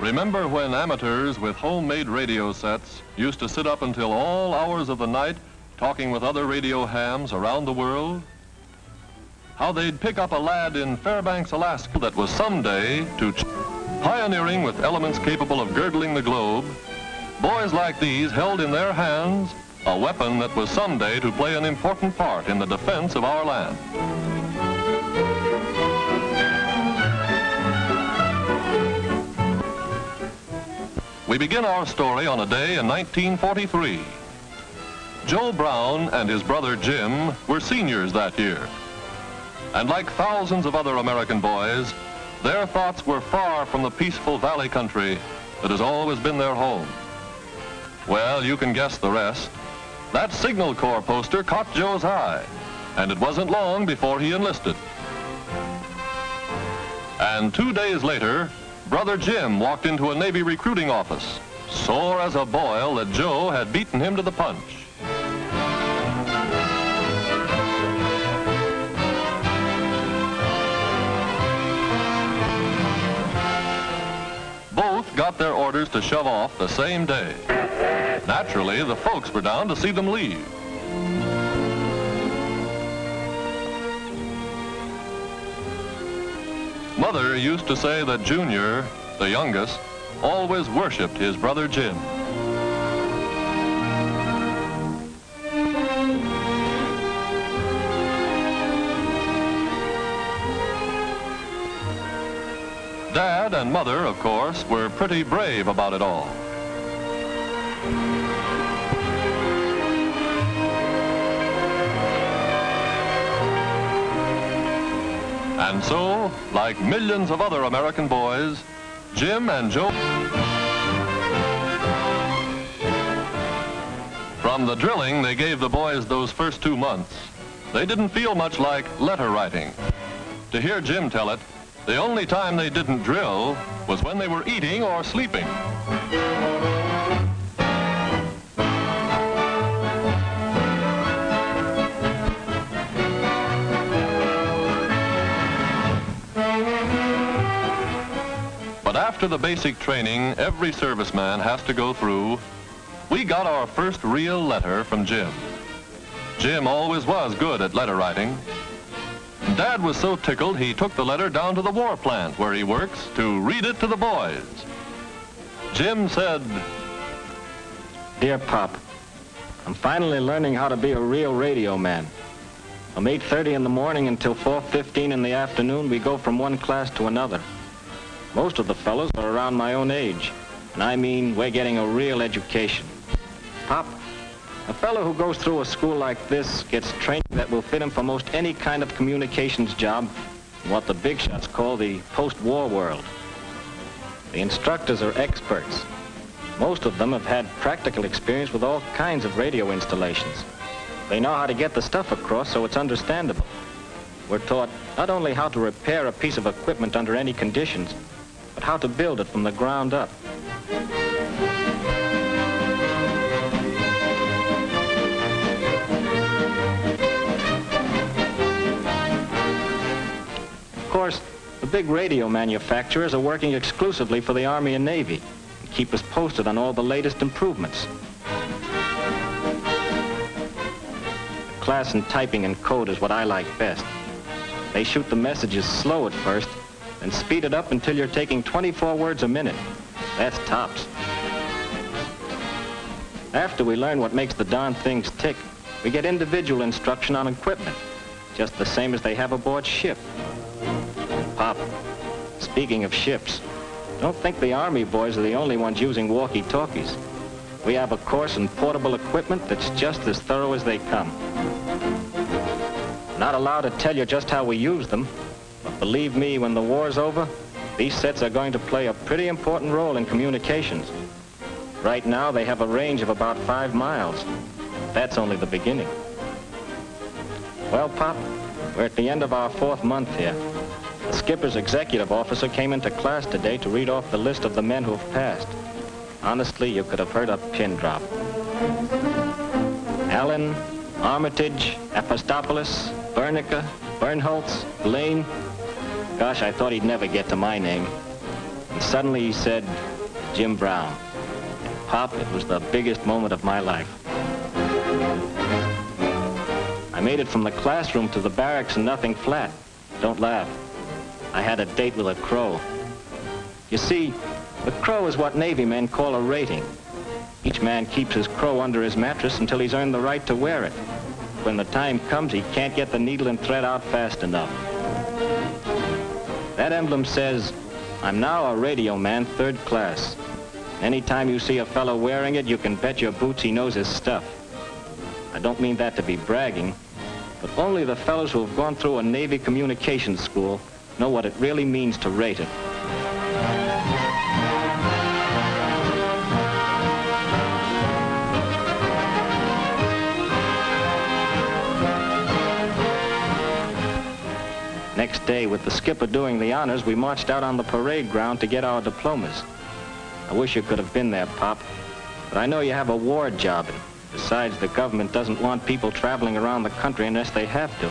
Remember when amateurs with homemade radio sets used to sit up until all hours of the night talking with other radio hams around the world? How they'd pick up a lad in Fairbanks, Alaska that was someday to pioneering with elements capable of girdling the globe. Boys like these held in their hands a weapon that was someday to play an important part in the defense of our land. We begin our story on a day in 1943. Joe Brown and his brother Jim were seniors that year. And like thousands of other American boys, their thoughts were far from the peaceful valley country that has always been their home. Well, you can guess the rest. That Signal Corps poster caught Joe's eye, and it wasn't long before he enlisted. And 2 days later, Brother Jim walked into a Navy recruiting office, sore as a boil that Joe had beaten him to the punch. Both got their orders to shove off the same day. Naturally, the folks were down to see them leave. Mother used to say that Junior, the youngest, always worshipped his brother Jim. Dad and Mother, of course, were pretty brave about it all. And so, like millions of other American boys, Jim and Joe... From the drilling they gave the boys those first 2 months, they didn't feel much like letter writing. To hear Jim tell it, the only time they didn't drill was when they were eating or sleeping. But after the basic training every serviceman has to go through, we got our first real letter from Jim. Jim always was good at letter writing. Dad was so tickled he took the letter down to the war plant where he works to read it to the boys. Jim said, "Dear Pop, I'm finally learning how to be a real radio man. From 8:30 in the morning until 4:15 in the afternoon, we go from one class to another. Most of the fellows are around my own age, and I mean we're getting a real education. Pop, a fellow who goes through a school like this gets training that will fit him for most any kind of communications job in what the big shots call the post-war world. The instructors are experts. Most of them have had practical experience with all kinds of radio installations. They know how to get the stuff across so it's understandable. We're taught not only how to repair a piece of equipment under any conditions, but how to build it from the ground up. Of course, the big radio manufacturers are working exclusively for the Army and Navy and keep us posted on all the latest improvements. The class in typing and code is what I like best. They shoot the messages slow at first, and speed it up until you're taking 24 words a minute. That's tops. After we learn what makes the darn things tick, we get individual instruction on equipment, just the same as they have aboard ship. Pop, speaking of ships, don't think the Army boys are the only ones using walkie-talkies. We have a course in portable equipment that's just as thorough as they come. Not allowed to tell you just how we use them, but believe me, when the war's over, these sets are going to play a pretty important role in communications. Right now, they have a range of about 5 miles. That's only the beginning. Well, Pop, we're at the end of our 4th month here. The skipper's executive officer came into class today to read off the list of the men who have passed. Honestly, you could have heard a pin drop. Allen, Armitage, Apostopoulos, Bernica, Bernholtz, Lane. Gosh, I thought he'd never get to my name. And suddenly he said, Jim Brown. And Pop, it was the biggest moment of my life. I made it from the classroom to the barracks in nothing flat. Don't laugh. I had a date with a crow. You see, the crow is what Navy men call a rating. Each man keeps his crow under his mattress until he's earned the right to wear it. When the time comes, he can't get the needle and thread out fast enough. That emblem says, "I'm now a radio man, 3rd class." Anytime you see a fellow wearing it, you can bet your boots he knows his stuff. I don't mean that to be bragging, but only the fellows who have gone through a Navy communications school know what it really means to rate it. Next day, with the skipper doing the honors, we marched out on the parade ground to get our diplomas. I wish you could have been there, Pop, but I know you have a war job, and besides, the government doesn't want people traveling around the country unless they have to.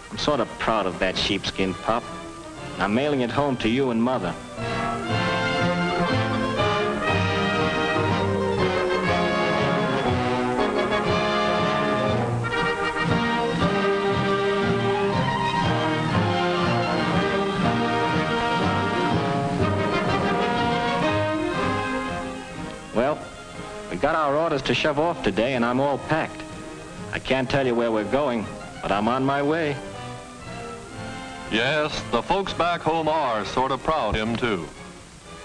I'm sort of proud of that sheepskin, Pop. I'm mailing it home to you and Mother. Well, we got our orders to shove off today, and I'm all packed. I can't tell you where we're going, but I'm on my way. Yes, the folks back home are sort of proud of him, too.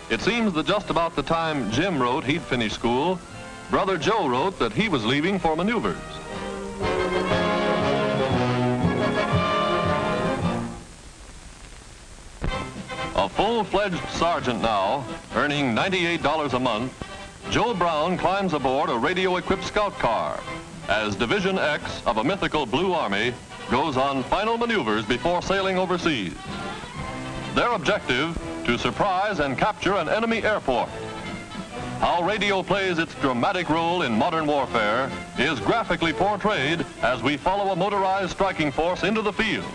It seems that just about the time Jim wrote he'd finished school, Brother Joe wrote that he was leaving for maneuvers. A full-fledged sergeant now, earning $98 a month, Joe Brown climbs aboard a radio-equipped scout car as Division X of a mythical Blue Army goes on final maneuvers before sailing overseas. Their objective, to surprise and capture an enemy airport. How radio plays its dramatic role in modern warfare is graphically portrayed as we follow a motorized striking force into the field.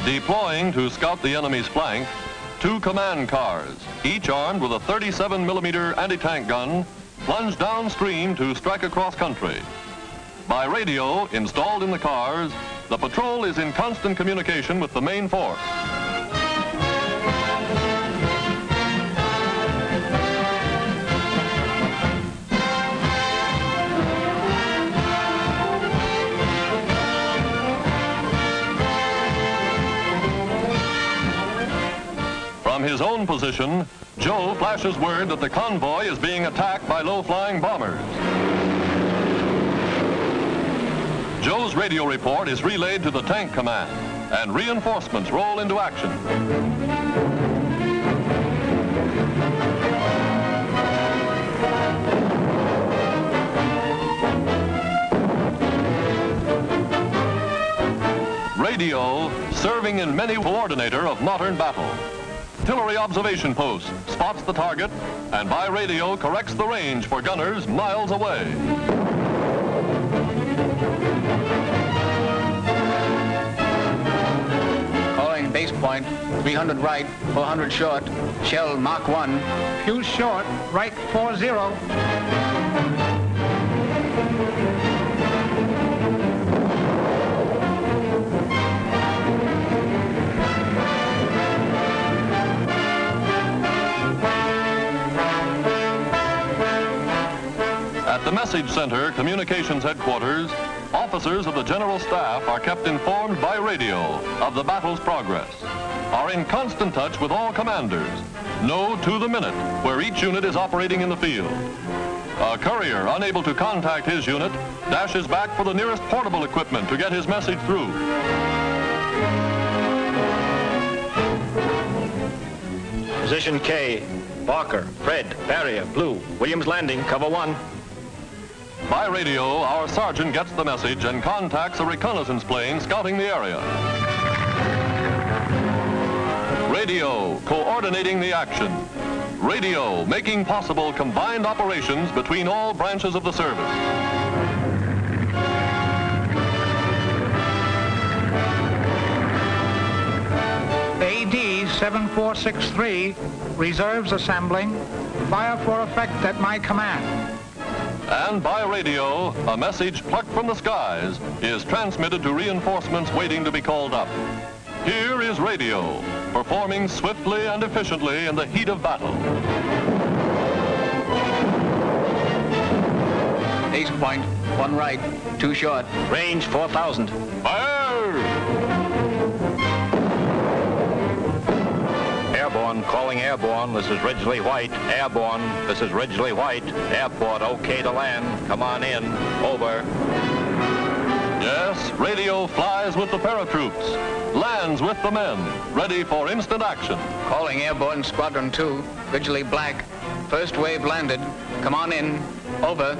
Deploying to scout the enemy's flank, 2 command cars, each armed with a 37mm anti-tank gun, plunge downstream to strike across country. By radio installed in the cars, the patrol is in constant communication with the main force. From his own position, Joe flashes word that the convoy is being attacked by low-flying bombers. Joe's radio report is relayed to the tank command, and reinforcements roll into action. Radio, serving in many coordinator of modern battle. Artillery observation post spots the target and by radio corrects the range for gunners miles away. Calling base point, 300 right, 400 short, shell Mach 1. Fuse short, right 40. At the Message Center, Communications Headquarters, officers of the General Staff are kept informed by radio of the battle's progress, are in constant touch with all commanders, know to the minute where each unit is operating in the field. A courier unable to contact his unit dashes back for the nearest portable equipment to get his message through. Position K. Barker, Fred, Barrier, Blue. Williams Landing, cover 1. By radio, our sergeant gets the message and contacts a reconnaissance plane scouting the area. Radio, coordinating the action. Radio, making possible combined operations between all branches of the service. AD 7463, reserves assembling. Fire for effect at my command. And by radio, a message plucked from the skies is transmitted to reinforcements waiting to be called up. Here is radio, performing swiftly and efficiently in the heat of battle. Ace point, 1 right, 2 short. Range 4,000. Fire! Airborne, calling airborne. This is Ridgely White. Airborne, this is Ridgely White. Airport, okay to land. Come on in. Over. Yes, radio flies with the paratroops, lands with the men, ready for instant action. Calling airborne squadron 2, Ridgely Black. First wave landed. Come on in. Over.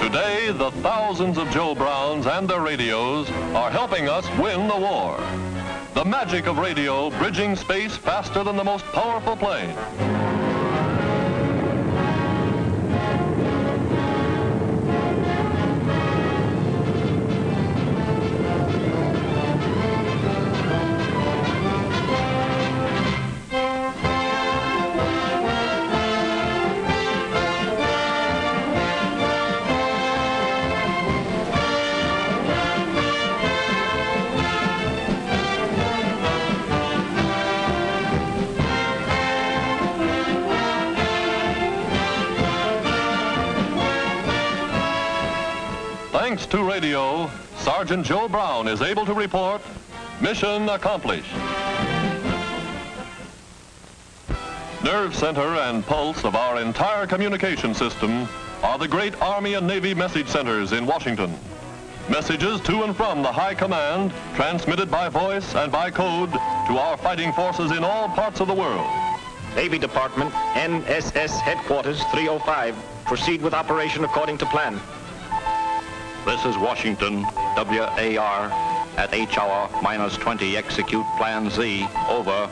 Today, the thousands of Joe Browns and their radios are helping us win the war. The magic of radio bridging space faster than the most powerful plane. Thanks to radio, Sergeant Joe Brown is able to report, mission accomplished. Nerve center and pulse of our entire communication system are the great Army and Navy message centers in Washington. Messages to and from the High Command, transmitted by voice and by code to our fighting forces in all parts of the world. Navy Department, NSS Headquarters 305. Proceed with operation according to plan. This is Washington, WAR, at H hour -20, execute Plan Z, over.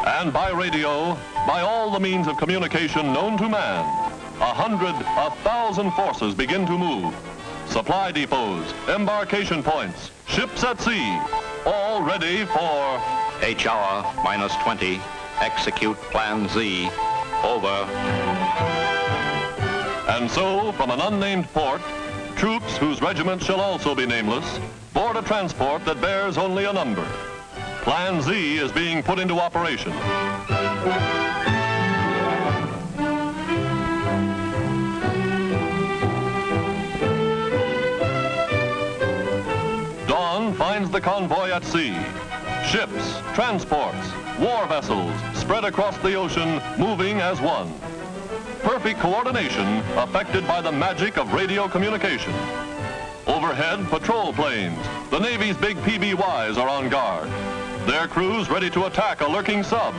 And by radio, by all the means of communication known to man, 100, 1,000 forces begin to move. Supply depots, embarkation points, ships at sea, all ready for H hour -20, execute Plan Z, over. And so, from an unnamed port, troops whose regiments shall also be nameless board a transport that bears only a number. Plan Z is being put into operation. Dawn finds the convoy at sea. Ships, transports, war vessels spread across the ocean, moving as one. Perfect coordination affected by the magic of radio communication. Overhead, patrol planes. The Navy's big PBYs are on guard. Their crews ready to attack a lurking sub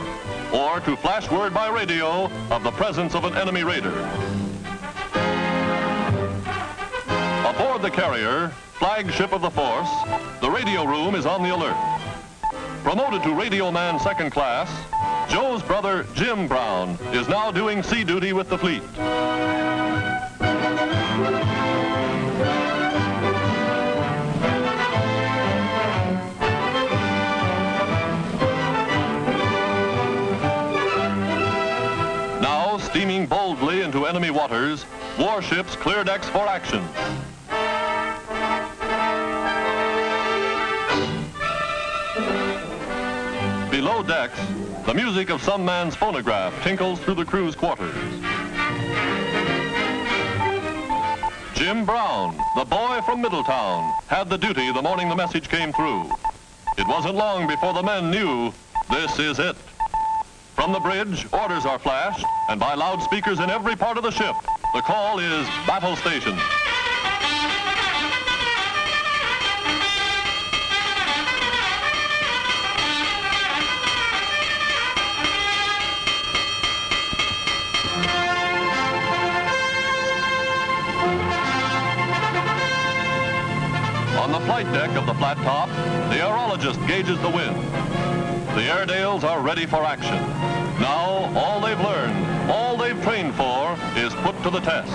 or to flash word by radio of the presence of an enemy raider. Aboard the carrier, flagship of the force, the radio room is on the alert. Promoted to Radio Man Second Class, Joe's brother, Jim Brown, is now doing sea duty with the fleet. Now, steaming boldly into enemy waters, warships clear decks for action. Below decks, the music of some man's phonograph tinkles through the crew's quarters. Jim Brown, the boy from Middletown, had the duty the morning the message came through. It wasn't long before the men knew this is it. From From the bridge, orders are flashed, and by loudspeakers in every part of the ship, the call is battle station. On the flight deck of the flat top, the aerologist gauges the wind. The Airedales are ready for action. Now, all they've learned, all they've trained for, is put to the test.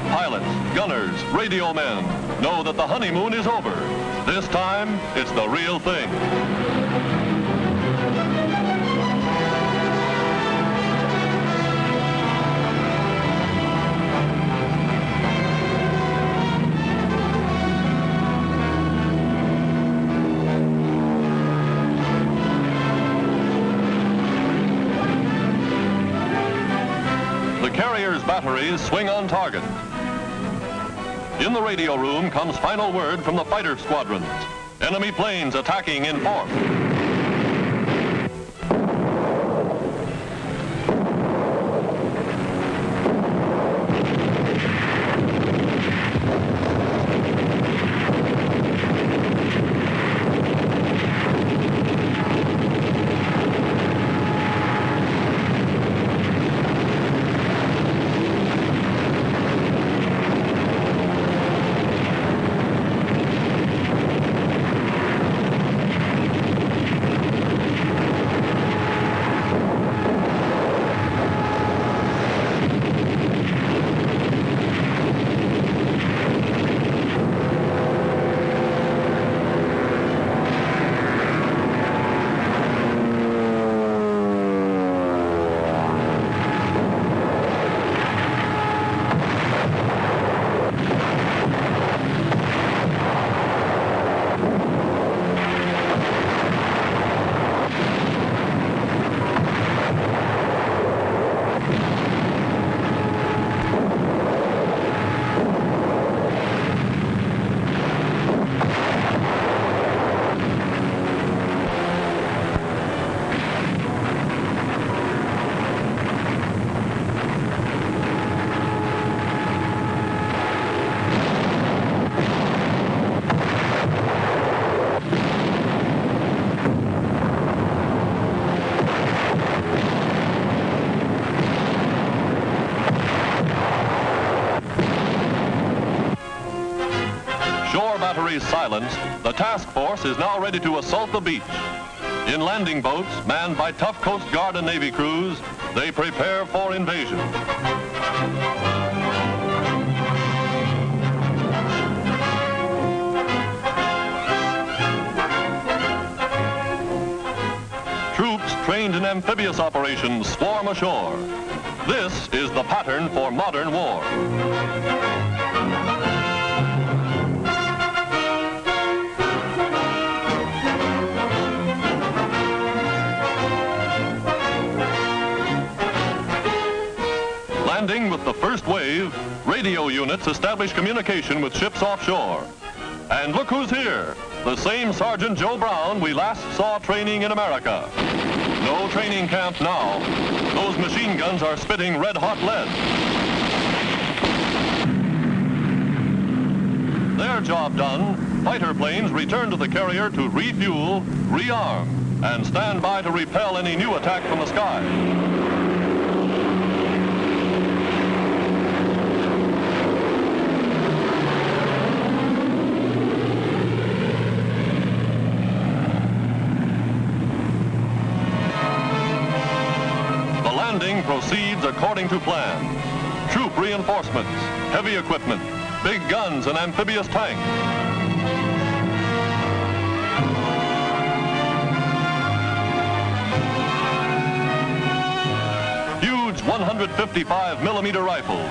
Pilots, gunners, radio men know that the honeymoon is over. This time, it's the real thing. Carrier's batteries swing on target. In the radio room comes final word from the fighter squadrons. Enemy planes attacking in force. Batteries silenced, the task force is now ready to assault the beach. In landing boats, manned by tough Coast Guard and Navy crews, they prepare for invasion. Troops trained in amphibious operations swarm ashore. This is the pattern for modern war. Landing with the first wave, radio units establish communication with ships offshore. And look who's here, the same Sergeant Joe Brown we last saw training in America. No training camp now. Those machine guns are spitting red-hot lead. Their job done, fighter planes return to the carrier to refuel, rearm, and stand by to repel any new attack from the sky. Landing proceeds according to plan. Troop reinforcements, heavy equipment, big guns and amphibious tanks. Huge 155mm rifles,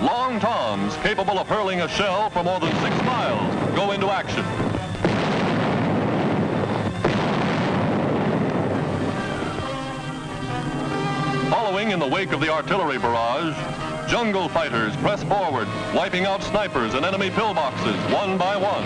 long toms capable of hurling a shell for more than 6 miles, go into action. Following in the wake of the artillery barrage, jungle fighters press forward, wiping out snipers and enemy pillboxes one by one.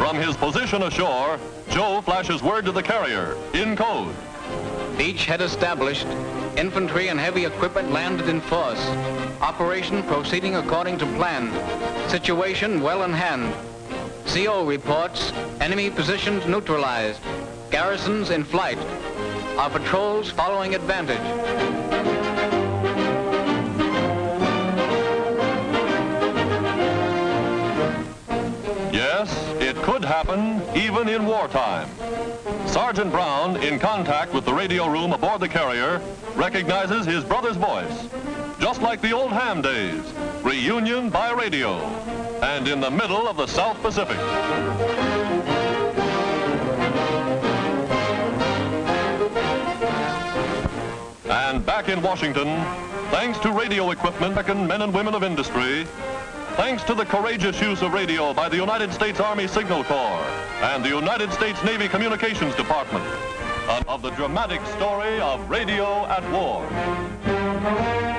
From his position ashore, Joe flashes word to the carrier in code. Beachhead established. Infantry and heavy equipment landed in force. Operation proceeding according to plan. Situation well in hand. CO reports, enemy positions neutralized. Garrisons in flight. Our patrols following advantage. Yes, it could happen even in wartime. Sergeant Brown, in contact with the radio room aboard the carrier, recognizes his brother's voice. Just like the old ham days, reunion by radio, and in the middle of the South Pacific. And back in Washington, thanks to radio equipment, American men and women of industry, thanks to the courageous use of radio by the United States Army Signal Corps and the United States Navy Communications Department, of the dramatic story of radio at war.